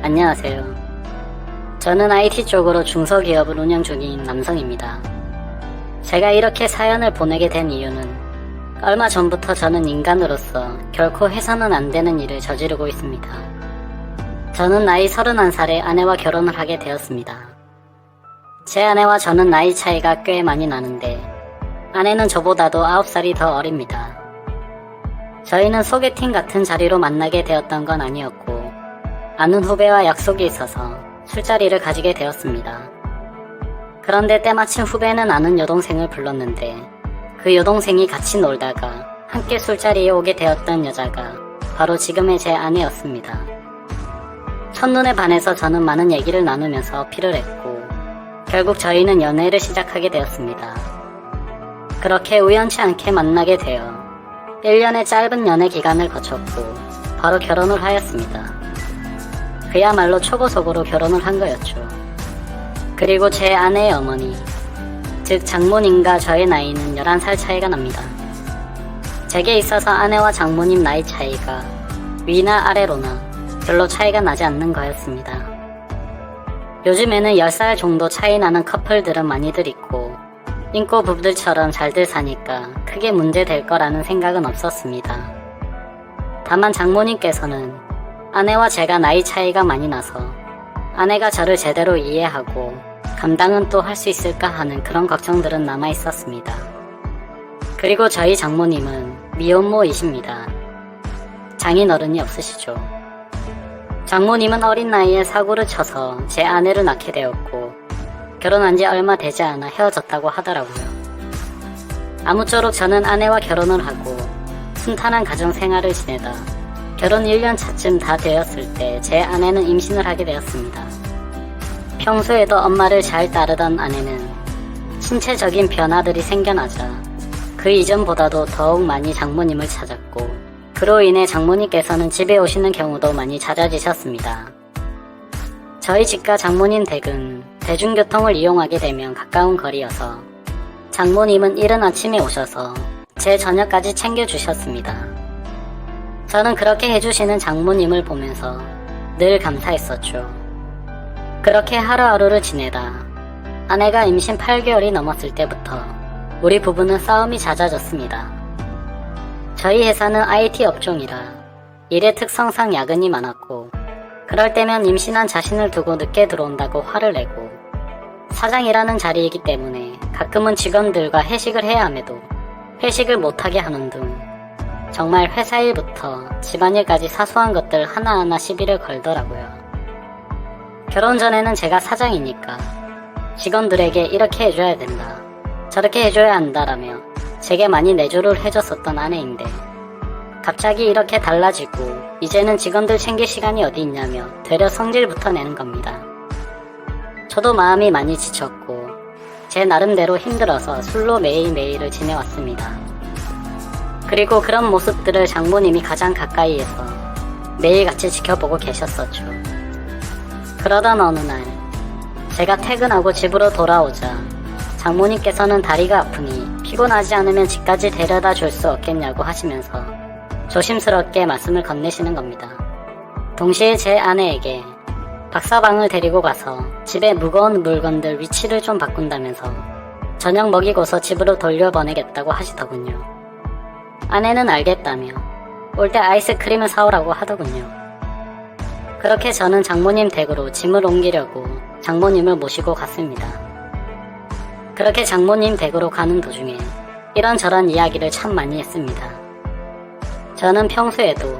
안녕하세요. 저는 IT 쪽으로 중소기업을 운영 중인 남성입니다. 제가 이렇게 사연을 보내게 된 이유는 얼마 전부터 저는 인간으로서 결코 해서는 안 되는 일을 저지르고 있습니다. 저는 나이 31살에 아내와 결혼을 하게 되었습니다. 제 아내와 저는 나이 차이가 꽤 많이 나는데 아내는 저보다도 9살이 더 어립니다. 저희는 소개팅 같은 자리로 만나게 되었던 건 아니었고 아는 후배와 약속이 있어서 술자리를 가지게 되었습니다. 그런데 때마침 후배는 아는 여동생을 불렀는데 그 여동생이 같이 놀다가 함께 술자리에 오게 되었던 여자가 바로 지금의 제 아내였습니다. 첫눈에 반해서 저는 많은 얘기를 나누면서 피를 했고 결국 저희는 연애를 시작하게 되었습니다. 그렇게 우연치 않게 만나게 되어 1년의 짧은 연애 기간을 거쳤고 바로 결혼을 하였습니다. 그야말로 초고속으로 결혼을 한 거였죠. 그리고 제 아내의 어머니, 즉 장모님과 저의 나이는 11살 차이가 납니다. 제게 있어서 아내와 장모님 나이 차이가 위나 아래로나 별로 차이가 나지 않는 거였습니다. 요즘에는 10살 정도 차이 나는 커플들은 많이들 있고 인고 부부들처럼 잘들 사니까 크게 문제될 거라는 생각은 없었습니다. 다만 장모님께서는 아내와 제가 나이 차이가 많이 나서 아내가 저를 제대로 이해하고 감당은 또 할 수 있을까 하는 그런 걱정들은 남아 있었습니다. 그리고 저희 장모님은 미혼모이십니다. 장인어른이 없으시죠. 장모님은 어린 나이에 사고를 쳐서 제 아내를 낳게 되었고 결혼한 지 얼마 되지 않아 헤어졌다고 하더라고요. 아무쪼록 저는 아내와 결혼을 하고 순탄한 가정생활을 지내다 결혼 1년 차쯤 다 되었을 때 제 아내는 임신을 하게 되었습니다. 평소에도 엄마를 잘 따르던 아내는 신체적인 변화들이 생겨나자 그 이전보다도 더욱 많이 장모님을 찾았고 그로 인해 장모님께서는 집에 오시는 경우도 많이 잦아지셨습니다. 저희 집과 장모님 댁은 대중교통을 이용하게 되면 가까운 거리여서 장모님은 이른 아침에 오셔서 제 저녁까지 챙겨주셨습니다. 저는 그렇게 해주시는 장모님을 보면서 늘 감사했었죠. 그렇게 하루하루를 지내다 아내가 임신 8개월이 넘었을 때부터 우리 부부는 싸움이 잦아졌습니다. 저희 회사는 IT 업종이라 일의 특성상 야근이 많았고 그럴 때면 임신한 자신을 두고 늦게 들어온다고 화를 내고 사장이라는 자리이기 때문에 가끔은 직원들과 회식을 해야 함에도 회식을 못하게 하는 등 정말 회사 일부터 집안일까지 사소한 것들 하나하나 시비를 걸더라고요. 결혼 전에는 제가 사장이니까 직원들에게 이렇게 해줘야 된다, 저렇게 해줘야 한다라며 제게 많이 내조를 해줬었던 아내인데 갑자기 이렇게 달라지고 이제는 직원들 챙길 시간이 어디 있냐며 되려 성질부터 내는 겁니다. 저도 마음이 많이 지쳤고 제 나름대로 힘들어서 술로 매일매일을 지내왔습니다. 그리고 그런 모습들을 장모님이 가장 가까이에서 매일같이 지켜보고 계셨었죠. 그러던 어느 날 제가 퇴근하고 집으로 돌아오자 장모님께서는 다리가 아프니 피곤하지 않으면 집까지 데려다 줄 수 없겠냐고 하시면서 조심스럽게 말씀을 건네시는 겁니다. 동시에 제 아내에게 박사방을 데리고 가서 집에 무거운 물건들 위치를 좀 바꾼다면서 저녁 먹이고서 집으로 돌려보내겠다고 하시더군요. 아내는 알겠다며 올 때 아이스크림을 사오라고 하더군요. 그렇게 저는 장모님 댁으로 짐을 옮기려고 장모님을 모시고 갔습니다. 그렇게 장모님 댁으로 가는 도중에 이런저런 이야기를 참 많이 했습니다. 저는 평소에도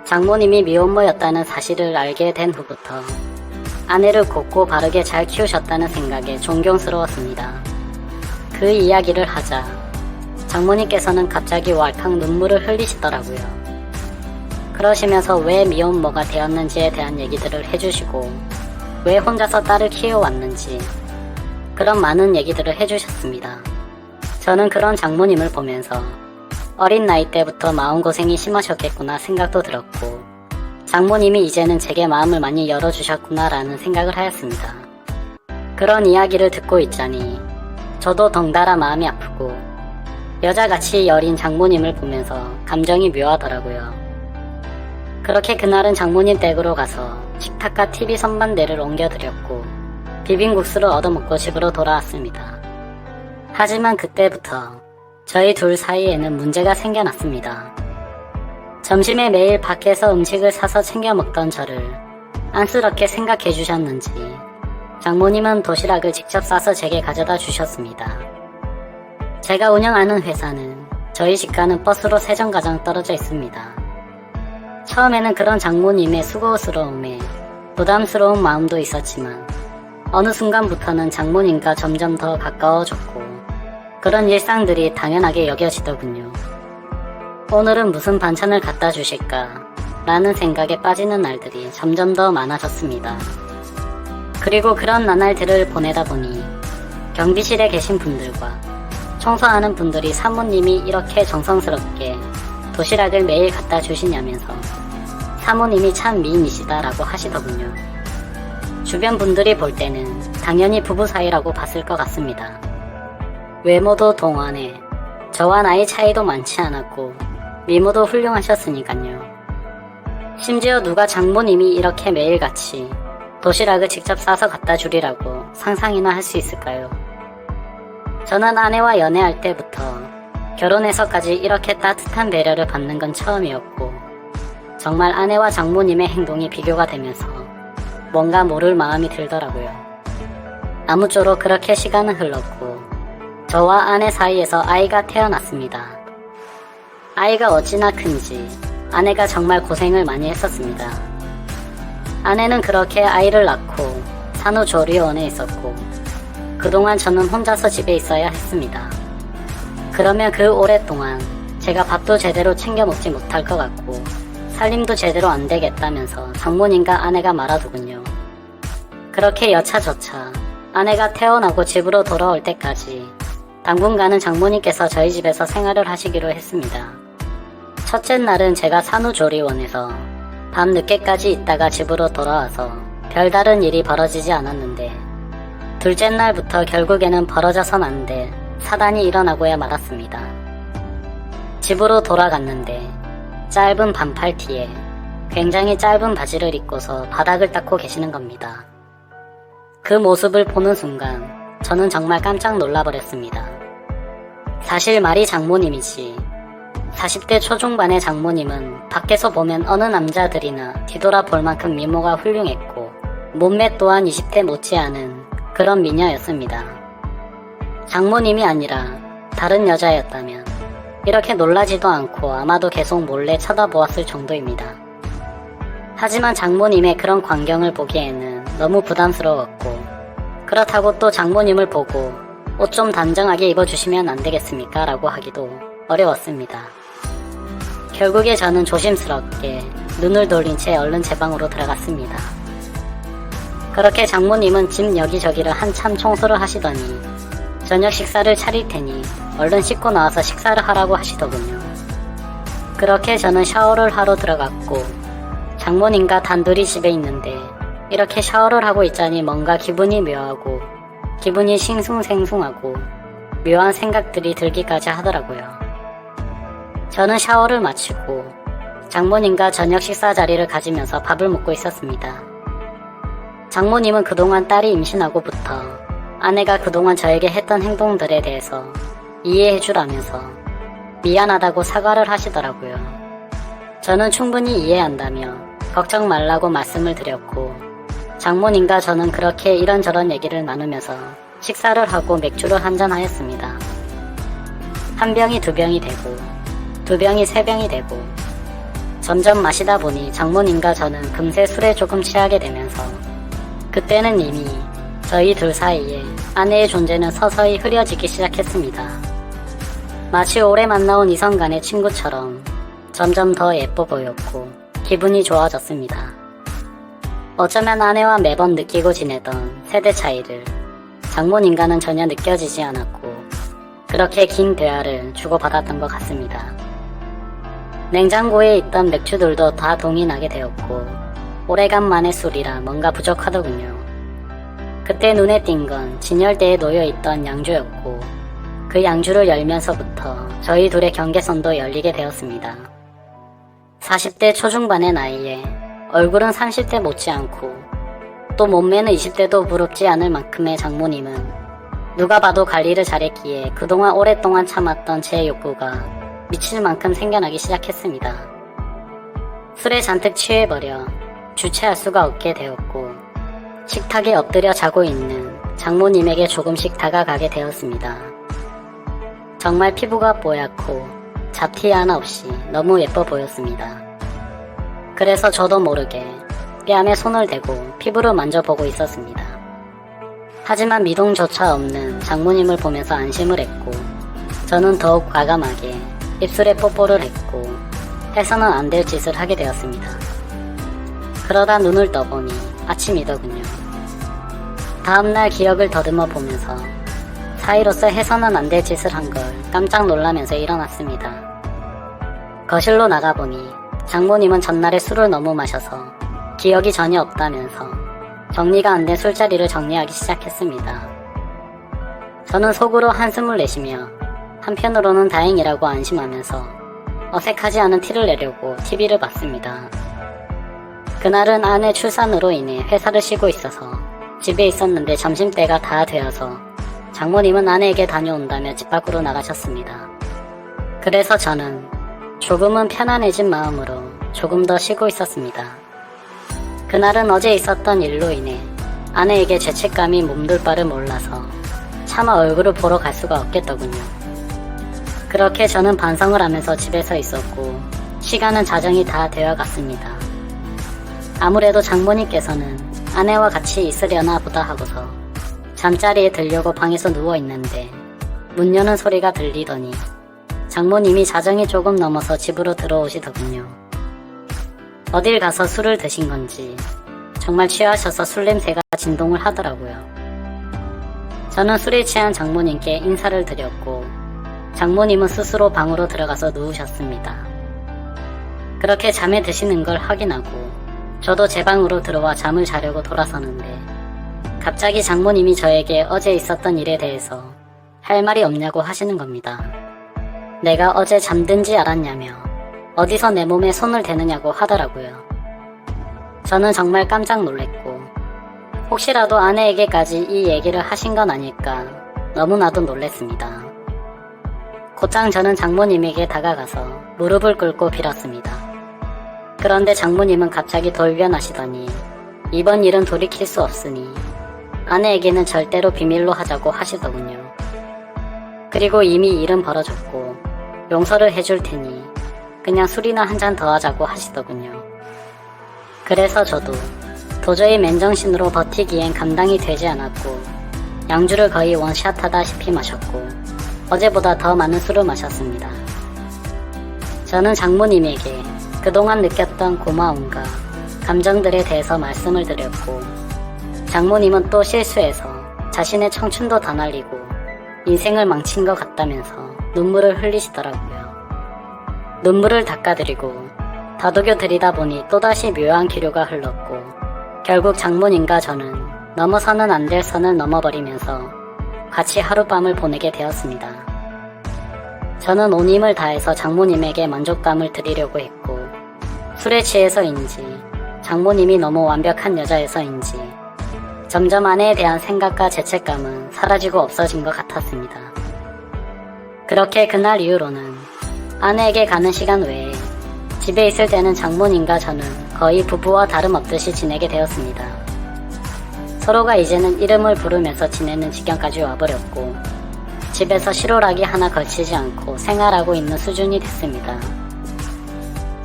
장모님이 미혼모였다는 사실을 알게 된 후부터 아내를 곱고 바르게 잘 키우셨다는 생각에 존경스러웠습니다. 그 이야기를 하자 장모님께서는 갑자기 왈칵 눈물을 흘리시더라고요. 그러시면서 왜 미혼모가 되었는지에 대한 얘기들을 해주시고 왜 혼자서 딸을 키워왔는지 그런 많은 얘기들을 해주셨습니다. 저는 그런 장모님을 보면서 어린 나이 때부터 마음고생이 심하셨겠구나 생각도 들었고 장모님이 이제는 제게 마음을 많이 열어주셨구나 라는 생각을 하였습니다. 그런 이야기를 듣고 있자니 저도 덩달아 마음이 아프고 여자같이 여린 장모님을 보면서 감정이 묘하더라고요. 그렇게 그날은 장모님 댁으로 가서 식탁 닦아 TV 선반대를 옮겨드렸고 비빔국수를 얻어먹고 집으로 돌아왔습니다. 하지만 그때부터 저희 둘 사이에는 문제가 생겨났습니다. 점심에 매일 밖에서 음식을 사서 챙겨 먹던 저를 안쓰럽게 생각해 주셨는지 장모님은 도시락을 직접 싸서 제게 가져다 주셨습니다. 제가 운영하는 회사는 저희 집과는 버스로 3정거장 떨어져 있습니다. 처음에는 그런 장모님의 수고스러움에 부담스러운 마음도 있었지만 어느 순간부터는 장모님과 점점 더 가까워졌고 그런 일상들이 당연하게 여겨지더군요. 오늘은 무슨 반찬을 갖다 주실까 라는 생각에 빠지는 날들이 점점 더 많아졌습니다. 그리고 그런 나날들을 보내다 보니 경비실에 계신 분들과 청소하는 분들이 사모님이 이렇게 정성스럽게 도시락을 매일 갖다 주시냐면서 사모님이 참 미인이시다 라고 하시더군요. 주변 분들이 볼 때는 당연히 부부 사이라고 봤을 것 같습니다. 외모도 동안에 저와 나이 차이도 많지 않았고 미모도 훌륭하셨으니까요. 심지어 누가 장모님이 이렇게 매일같이 도시락을 직접 싸서 갖다 주리라고 상상이나 할 수 있을까요? 저는 아내와 연애할 때부터 결혼해서까지 이렇게 따뜻한 배려를 받는 건 처음이었고 정말 아내와 장모님의 행동이 비교가 되면서 뭔가 모를 마음이 들더라고요. 아무쪼록 그렇게 시간은 흘렀고 저와 아내 사이에서 아이가 태어났습니다. 아이가 어찌나 큰지 아내가 정말 고생을 많이 했었습니다. 아내는 그렇게 아이를 낳고 산후조리원에 있었고 그동안 저는 혼자서 집에 있어야 했습니다. 그러면 그 오랫동안 제가 밥도 제대로 챙겨 먹지 못할 것 같고 살림도 제대로 안 되겠다면서 장모님과 아내가 말하더군요. 그렇게 여차저차 아내가 태어나고 집으로 돌아올 때까지 당분간은 장모님께서 저희 집에서 생활을 하시기로 했습니다. 첫째 날은 제가 산후조리원에서 밤 늦게까지 있다가 집으로 돌아와서 별다른 일이 벌어지지 않았는데 둘째 날부터 결국에는 벌어져선 안 될 사단이 일어나고야 말았습니다. 집으로 돌아갔는데 짧은 반팔티에 굉장히 짧은 바지를 입고서 바닥을 닦고 계시는 겁니다. 그 모습을 보는 순간 저는 정말 깜짝 놀라버렸습니다. 사실 말이 장모님이지 40대 초중반의 장모님은 밖에서 보면 어느 남자들이나 뒤돌아 볼 만큼 미모가 훌륭했고 몸매 또한 20대 못지않은 그런 미녀였습니다. 장모님이 아니라 다른 여자였다면 이렇게 놀라지도 않고 아마도 계속 몰래 쳐다보았을 정도입니다. 하지만 장모님의 그런 광경을 보기에는 너무 부담스러웠고 그렇다고 또 장모님을 보고 옷 좀 단정하게 입어주시면 안 되겠습니까? 라고 하기도 어려웠습니다. 결국에 저는 조심스럽게 눈을 돌린 채 얼른 제 방으로 들어갔습니다. 그렇게 장모님은 집 여기저기를 한참 청소를 하시더니 저녁 식사를 차릴 테니 얼른 씻고 나와서 식사를 하라고 하시더군요. 그렇게 저는 샤워를 하러 들어갔고 장모님과 단둘이 집에 있는데 이렇게 샤워를 하고 있자니 뭔가 기분이 묘하고 기분이 싱숭생숭하고 묘한 생각들이 들기까지 하더라고요. 저는 샤워를 마치고 장모님과 저녁 식사 자리를 가지면서 밥을 먹고 있었습니다. 장모님은 그동안 딸이 임신하고부터 아내가 그동안 저에게 했던 행동들에 대해서 이해해주라면서 미안하다고 사과를 하시더라고요. 저는 충분히 이해한다며 걱정 말라고 말씀을 드렸고 장모님과 저는 그렇게 이런저런 얘기를 나누면서 식사를 하고 맥주를 한잔하였습니다. 한 병이 두 병이 되고 두 병이 세 병이 되고 점점 마시다 보니 장모님과 저는 금세 술에 조금 취하게 되면서 그때는 이미 저희 둘 사이에 아내의 존재는 서서히 흐려지기 시작했습니다. 마치 오래 만나온 이성 간의 친구처럼 점점 더 예뻐 보였고 기분이 좋아졌습니다. 어쩌면 아내와 매번 느끼고 지내던 세대 차이를 장모님과는 전혀 느껴지지 않았고 그렇게 긴 대화를 주고받았던 것 같습니다. 냉장고에 있던 맥주들도 다 동이 나게 되었고 오래간만에 술이라 뭔가 부족하더군요. 그때 눈에 띈 건 진열대에 놓여있던 양주였고 그 양주를 열면서부터 저희 둘의 경계선도 열리게 되었습니다. 40대 초중반의 나이에 얼굴은 30대 못지않고 또 몸매는 20대도 부럽지 않을 만큼의 장모님은 누가 봐도 관리를 잘했기에 그동안 오랫동안 참았던 제 욕구가 미칠 만큼 생겨나기 시작했습니다. 술에 잔뜩 취해버려 주체할 수가 없게 되었고 식탁에 엎드려 자고 있는 장모님에게 조금씩 다가가게 되었습니다. 정말 피부가 뽀얗고 잡티 하나 없이 너무 예뻐 보였습니다. 그래서 저도 모르게 뺨에 손을 대고 피부를 만져보고 있었습니다. 하지만 미동조차 없는 장모님을 보면서 안심을 했고 저는 더욱 과감하게 입술에 뽀뽀를 했고 해서는 안 될 짓을 하게 되었습니다. 그러다 눈을 떠보니 아침이더군요. 다음날 기억을 더듬어 보면서 사이로서 해서는 안 될 짓을 한 걸 깜짝 놀라면서 일어났습니다. 거실로 나가보니 장모님은 전날에 술을 너무 마셔서 기억이 전혀 없다면서 정리가 안 된 술자리를 정리하기 시작했습니다. 저는 속으로 한숨을 내쉬며 한편으로는 다행이라고 안심하면서 어색하지 않은 티를 내려고 TV를 봤습니다. 그날은 아내 출산으로 인해 회사를 쉬고 있어서 집에 있었는데 점심때가 다 되어서 장모님은 아내에게 다녀온다며 집 밖으로 나가셨습니다. 그래서 저는 조금은 편안해진 마음으로 조금 더 쉬고 있었습니다. 그날은 어제 있었던 일로 인해 아내에게 죄책감이 몸둘 바를 몰라서 차마 얼굴을 보러 갈 수가 없겠더군요. 그렇게 저는 반성을 하면서 집에서 있었고 시간은 자정이 다 되어갔습니다. 아무래도 장모님께서는 아내와 같이 있으려나 보다 하고서 잠자리에 들려고 방에서 누워있는데 문 여는 소리가 들리더니 장모님이 자정이 조금 넘어서 집으로 들어오시더군요. 어딜 가서 술을 드신 건지 정말 취하셔서 술 냄새가 진동을 하더라고요. 저는 술에 취한 장모님께 인사를 드렸고 장모님은 스스로 방으로 들어가서 누우셨습니다. 그렇게 잠에 드시는 걸 확인하고 저도 제 방으로 들어와 잠을 자려고 돌아서는데 갑자기 장모님이 저에게 어제 있었던 일에 대해서 할 말이 없냐고 하시는 겁니다. 내가 어제 잠든지 알았냐며 어디서 내 몸에 손을 대느냐고 하더라고요. 저는 정말 깜짝 놀랬고 혹시라도 아내에게까지 이 얘기를 하신 건 아닐까 너무나도 놀랬습니다. 곧장 저는 장모님에게 다가가서 무릎을 꿇고 빌었습니다. 그런데 장모님은 갑자기 돌변하시더니 이번 일은 돌이킬 수 없으니 아내에게는 절대로 비밀로 하자고 하시더군요. 그리고 이미 일은 벌어졌고 용서를 해줄 테니 그냥 술이나 한잔 더 하자고 하시더군요. 그래서 저도 도저히 맨정신으로 버티기엔 감당이 되지 않았고 양주를 거의 원샷하다시피 마셨고 어제보다 더 많은 술을 마셨습니다. 저는 장모님에게 그동안 느꼈던 고마움과 감정들에 대해서 말씀을 드렸고 장모님은 또 실수해서 자신의 청춘도 다 날리고 인생을 망친 것 같다면서 눈물을 흘리시더라고요. 눈물을 닦아드리고 다독여 드리다 보니 또다시 묘한 기류가 흘렀고 결국 장모님과 저는 넘어서는 안 될 선을 넘어버리면서 같이 하룻밤을 보내게 되었습니다. 저는 온 힘을 다해서 장모님에게 만족감을 드리려고 했고 술에 취해서인지 장모님이 너무 완벽한 여자여서인지 점점 아내에 대한 생각과 죄책감은 사라지고 없어진 것 같았습니다. 그렇게 그날 이후로는 아내에게 가는 시간 외에 집에 있을 때는 장모님과 저는 거의 부부와 다름없듯이 지내게 되었습니다. 서로가 이제는 이름을 부르면서 지내는 지경까지 와버렸고 집에서 실오라기 하나 걸치지 않고 생활하고 있는 수준이 됐습니다.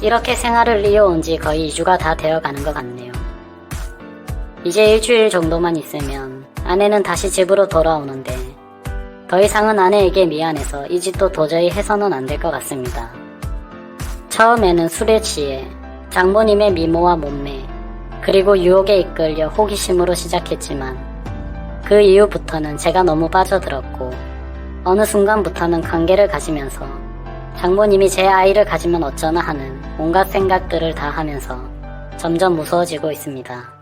이렇게 생활을 이어온 지 거의 2주가 다 되어가는 것 같네요. 이제 일주일 정도만 있으면 아내는 다시 집으로 돌아오는데 더 이상은 아내에게 미안해서 이 짓도 도저히 해서는 안 될 것 같습니다. 처음에는 술에 취해 장모님의 미모와 몸매 그리고 유혹에 이끌려 호기심으로 시작했지만 그 이후부터는 제가 너무 빠져들었고 어느 순간부터는 관계를 가지면서 장모님이 제 아이를 가지면 어쩌나 하는 온갖 생각들을 다 하면서 점점 무서워지고 있습니다.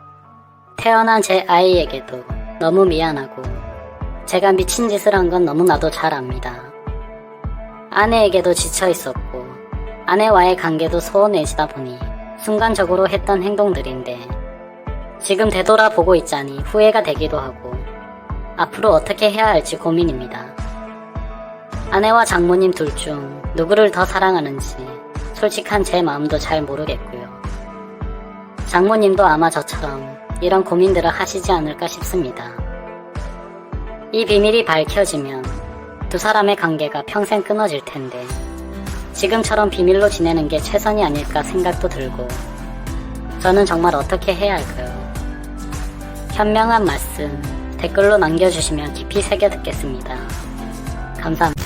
태어난 제 아이에게도 너무 미안하고 제가 미친 짓을 한 건 너무나도 잘 압니다. 아내에게도 지쳐 있었고 아내와의 관계도 소원해지다 보니 순간적으로 했던 행동들인데 지금 되돌아보고 있자니 후회가 되기도 하고 앞으로 어떻게 해야 할지 고민입니다. 아내와 장모님 둘 중 누구를 더 사랑하는지 솔직한 제 마음도 잘 모르겠고요. 장모님도 아마 저처럼 이런 고민들을 하시지 않을까 싶습니다. 이 비밀이 밝혀지면 두 사람의 관계가 평생 끊어질 텐데 지금처럼 비밀로 지내는 게 최선이 아닐까 생각도 들고 저는 정말 어떻게 해야 할까요? 현명한 말씀 댓글로 남겨주시면 깊이 새겨 듣겠습니다. 감사합니다.